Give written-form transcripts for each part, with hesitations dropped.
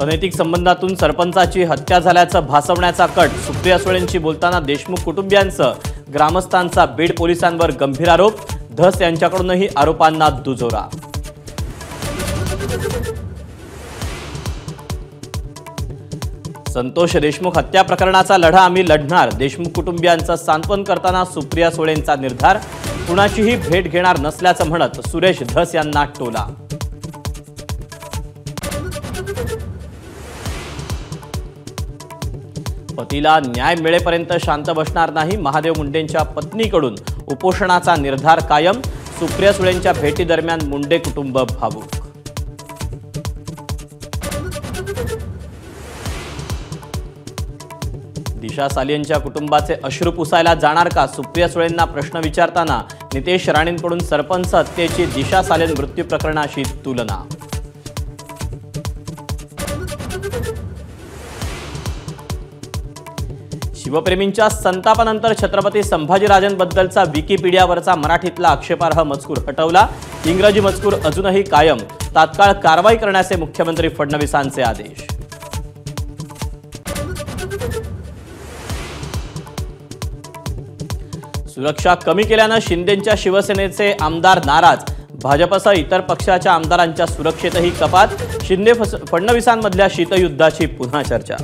अनैतिक संबंधातून सरपंचाची हत्या झाल्याचं भासवण्याचा कट सुप्रिया सुळेंशी बोलताना देशमुख कुटुंबियांसह ग्रामस्थांचा बीड पोलिसांवर गंभीर आरोप। धस यांच्याकडूनही आरोपांना दुजोरा। संतोष देशमुख हत्या प्रकरणाचा लढा आम्ही लढणार, देशमुख कुटुंबियांचं सांत्वन करताना सुप्रिया सुळेंचा निर्धार। कुणाचीही भेट घेणार नसल्याचं म्हणत सुरेश धस यांना टोला। पतीला न्याय मिळेपर्यंत शांत बसणार नाही, महादेव मुंडेंच्या पत्नीकडून उपोषणाचा निर्धार कायम। सुप्रिया सुळेंच्या भेटी दरम्यान मुंडे कुटुंब भावूक। दिशा सालियनच्या कुटुंबाचे अश्रू पुसायला जाणार का? सुप्रिया सुळेंना प्रश्न विचारताना नितेश राणेंकडून सरपंच हत्येची दिशा सालियन मृत्यू प्रकरणाशी तुलना। शिवप्रेमींच्या संतापानंतर छत्रपती संभाजीराजांबद्दलचा विकिपीडियावरचा मराठीतला आक्षेपार्ह मजकूर हटवला। इंग्रजी मजकूर अजूनही कायम। तात्काळ कारवाई करण्याचे मुख्यमंत्री फडणवीसांचे आदेश। सुरक्षा कमी केल्यानं शिंदेंच्या शिवसेनेचे आमदार नाराज। भाजपसह इतर पक्षाच्या आमदारांच्या सुरक्षेतही कपात। शिंदे फडणवीसांमधल्या शीतयुद्धाची पुन्हा चर्चा।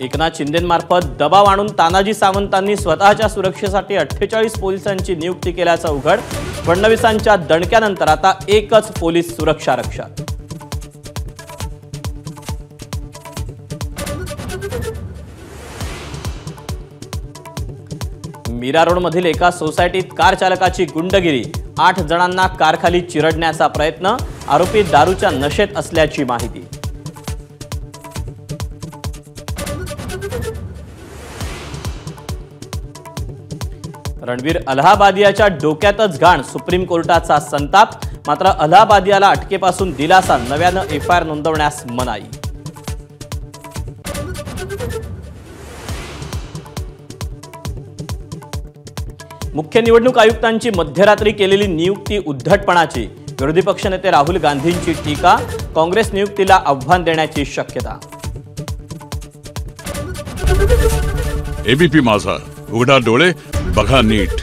एकनाथ शिंदेंमार्फत दबाव आणून तानाजी सावंतांनी स्वतःच्या सुरक्षेसाठी 48 पोलिसांची नियुक्ती केल्याचं उघड। फडणवीसांच्या दणक्यानंतर आता एकच पोलीस सुरक्षा रक्षक। मीरा रोडमधील एका सोसायटीत कार चालकाची गुंडगिरी। 8 जणांना कारखाली चिरडण्याचा प्रयत्न। आरोपी दारूच्या नशेत असल्याची माहिती। रणवीर अलाहाबादियाच्या डोक्यातच घाण। सुप्रीम कोर्टाचा संताप। मात्र अलाहाबादियाला अटकेपासून दिलासा। नव्यानं एफआयआर नोंदवण्यास मनाई। मुख्य निवडणूक आयुक्तांची मध्यरात्री केलेली नियुक्ती उद्धटपणाची। विरोधी पक्षनेते राहुल गांधींची टीका। काँग्रेस नियुक्तीला आव्हान देण्याची शक्यता। एबीपी माझा, उघडा डोळे बघा नीट।